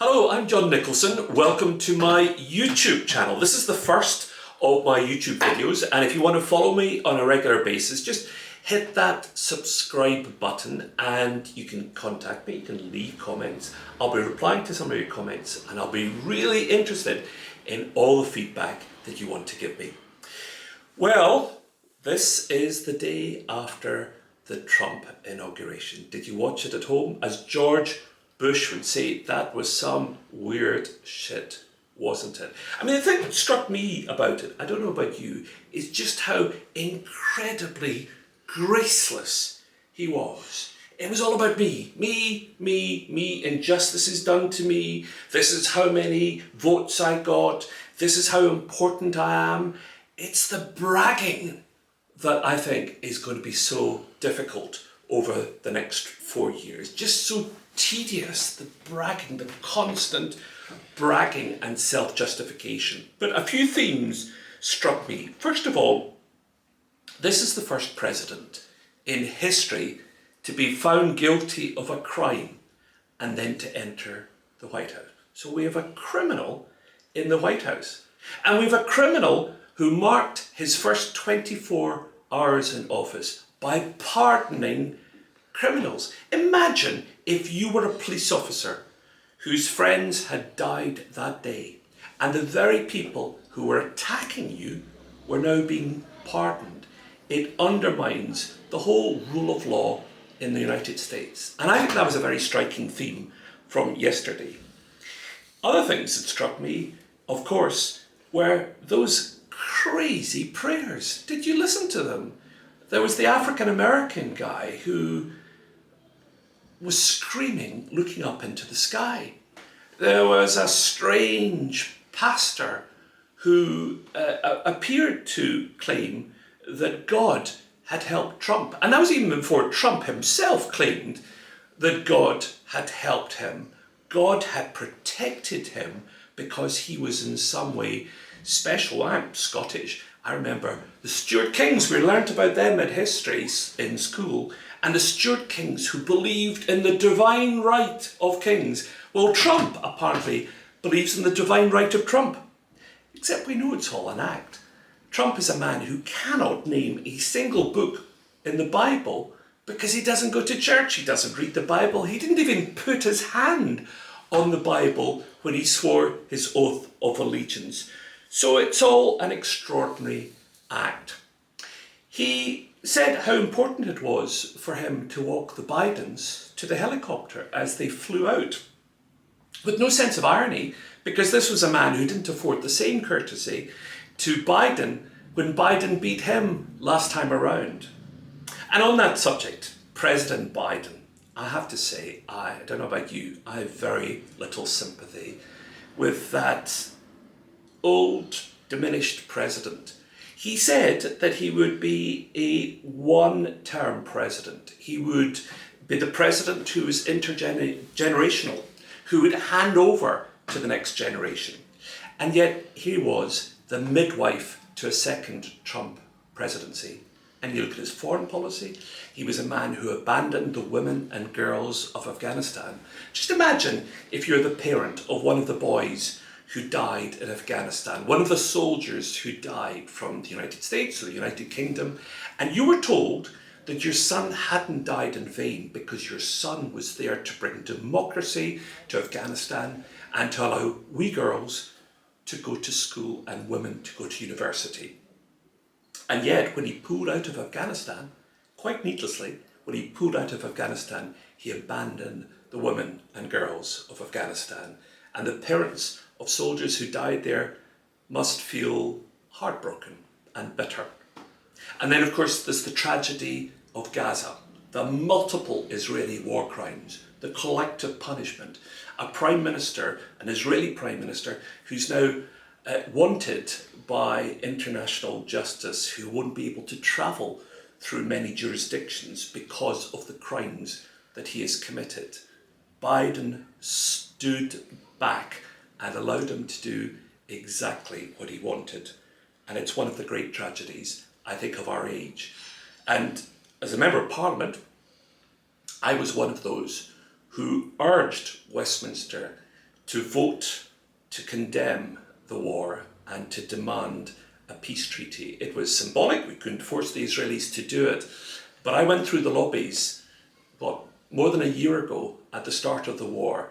Hello, I'm John Nicholson. Welcome to my YouTube channel. This is the first of my YouTube videos, and if you want to follow me on a regular basis, just hit that subscribe button and you can contact me, you can leave comments. I'll be replying to some of your comments and I'll be really interested in all the feedback that you want to give me. Well, this is the day after the Trump inauguration. Did you watch it at home? As George Bush would say, that was some weird shit, wasn't it? I mean, the thing that struck me about it, I don't know about you, is just how incredibly graceless he was. It was all about me, injustice is done to me, this is how many votes I got, this is how important I am. It's the bragging that I think is going to be so difficult over the next 4 years. Just so tedious, the bragging, the constant bragging and self-justification. But a few themes struck me. First of all, this is the first president in history to be found guilty of a crime and then to enter the White House. So we have a criminal in the White House. And we have a criminal who marked his first 24 hours in office by pardoning criminals. Imagine if you were a police officer whose friends had died that day and the very people who were attacking you were now being pardoned. It undermines the whole rule of law in the United States. And I think that was a very striking theme from yesterday. Other things that struck me, of course, were those crazy prayers. Did you listen to them? There was the African-American guy who was screaming, looking up into the sky. There was a strange pastor who appeared to claim that God had helped Trump. And that was even before Trump himself claimed that God had helped him. God had protected him because he was in some way special. I'm Scottish. I remember the Stuart Kings, we learnt about them in history in school, and the Stuart Kings who believed in the divine right of kings. Well, Trump apparently believes in the divine right of Trump. Except we know it's all an act. Trump is a man who cannot name a single book in the Bible because he doesn't go to church, he doesn't read the Bible, he didn't even put his hand on the Bible when he swore his oath of allegiance. So it's all an extraordinary act. He said how important it was for him to walk the Bidens to the helicopter as they flew out, with no sense of irony, because this was a man who didn't afford the same courtesy to Biden when Biden beat him last time around. And on that subject, President Biden, I have to say, I don't know about you, I have very little sympathy with that old, diminished president. He said that he would be a one-term president. He would be the president who was intergenerational, who would hand over to the next generation. And yet he was the midwife to a second Trump presidency. And you look at his foreign policy, he was a man who abandoned the women and girls of Afghanistan. Just imagine if you're the parent of one of the boys who died in Afghanistan, one of the soldiers who died from the United States or the United Kingdom, and you were told that your son hadn't died in vain because your son was there to bring democracy to Afghanistan and to allow wee girls to go to school and women to go to university. And yet, when he pulled out of Afghanistan, quite needlessly, when he pulled out of Afghanistan, he abandoned the women and girls of Afghanistan. And the parents of soldiers who died there must feel heartbroken and bitter. And then, of course, there's the tragedy of Gaza, the multiple Israeli war crimes, the collective punishment. A prime minister, an Israeli prime minister, who's now wanted by international justice, who won't be able to travel through many jurisdictions because of the crimes that he has committed. Biden stood back and allowed him to do exactly what he wanted. And it's one of the great tragedies, I think, of our age. And as a member of Parliament, I was one of those who urged Westminster to vote to condemn the war and to demand a peace treaty. It was symbolic. We couldn't force the Israelis to do it. But I went through the lobbies, more than a year ago at the start of the war,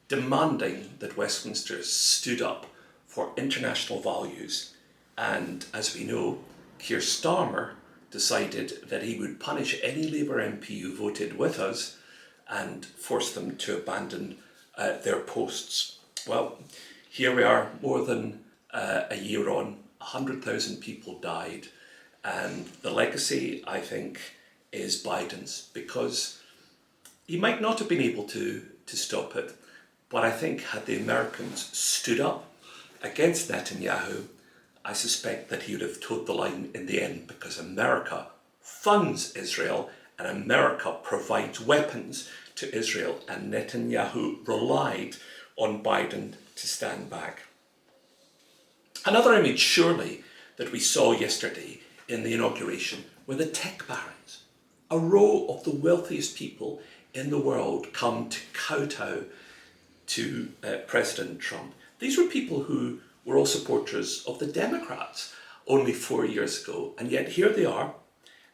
demanding that Westminster stood up for international values. And as we know, Keir Starmer decided that he would punish any Labour MP who voted with us and force them to abandon their posts. Well, here we are, more than a year on, 100,000 people died, and the legacy, I think, is Biden's, because he might not have been able to stop it, but I think had the Americans stood up against Netanyahu, I suspect that he would have toed the line in the end, because America funds Israel and America provides weapons to Israel, and Netanyahu relied on Biden to stand back. Another image, surely, that we saw yesterday in the inauguration were the tech barons. A row of the wealthiest people in the world come to kowtow to President Trump. These were people who were all supporters of the Democrats only 4 years ago, and yet here they are.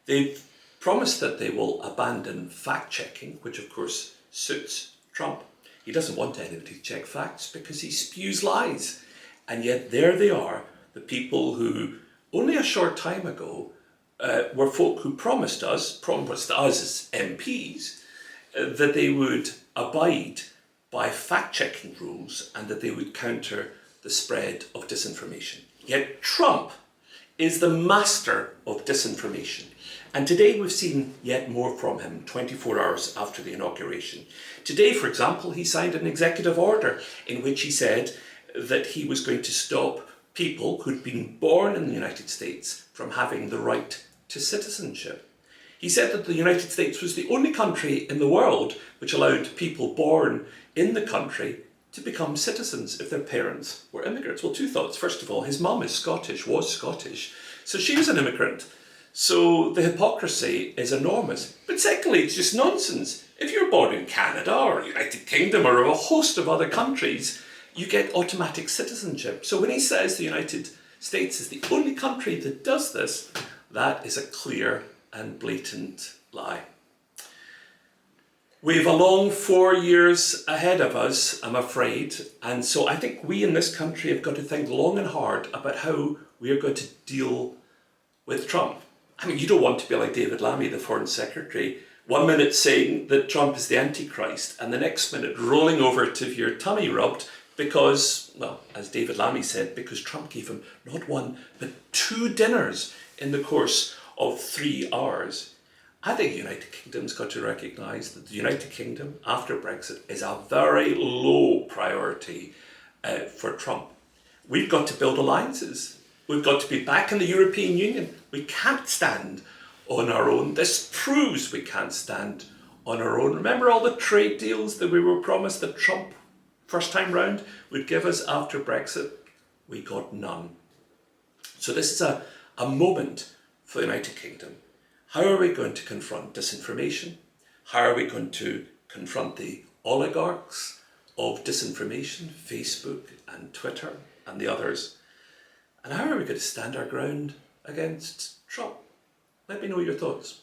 They've promised that they will abandon fact-checking, which of course suits Trump. He doesn't want anybody to check facts because he spews lies. And yet there they are, the people who only a short time ago were folk who promised us as MPs, that they would abide by fact-checking rules and that they would counter the spread of disinformation. Yet Trump is the master of disinformation. And today we've seen yet more from him 24 hours after the inauguration. Today, for example, he signed an executive order in which he said that he was going to stop people who'd been born in the United States from having the right to citizenship. He said that the United States was the only country in the world which allowed people born in the country to become citizens if their parents were immigrants. Well, two thoughts. First of all, his mum is Scottish, was Scottish, so she was an immigrant. So the hypocrisy is enormous. But secondly, it's just nonsense. If you're born in Canada or United Kingdom or a host of other countries, you get automatic citizenship. So when he says the United States is the only country that does this, that is a clear and blatant lie. We have a long 4 years ahead of us, I'm afraid, and so I think we in this country have got to think long and hard about how we are going to deal with Trump. I mean, you don't want to be like David Lammy, the Foreign Secretary, 1 minute saying that Trump is the Antichrist and the next minute rolling over to have your tummy rubbed because, well, as David Lammy said, because Trump gave him not one, but 2 dinners in the course of 3 hours. I think the United Kingdom's got to recognise that the United Kingdom, after Brexit, is a very low priority for Trump. We've got to build alliances. We've got to be back in the European Union. We can't stand on our own. This proves we can't stand on our own. Remember all the trade deals that we were promised that Trump, first time round, would give us after Brexit? We got none. So this is a moment for the United Kingdom. How are we going to confront disinformation? How are we going to confront the oligarchs of disinformation, Facebook and Twitter and the others? And how are we going to stand our ground against Trump? Let me know your thoughts.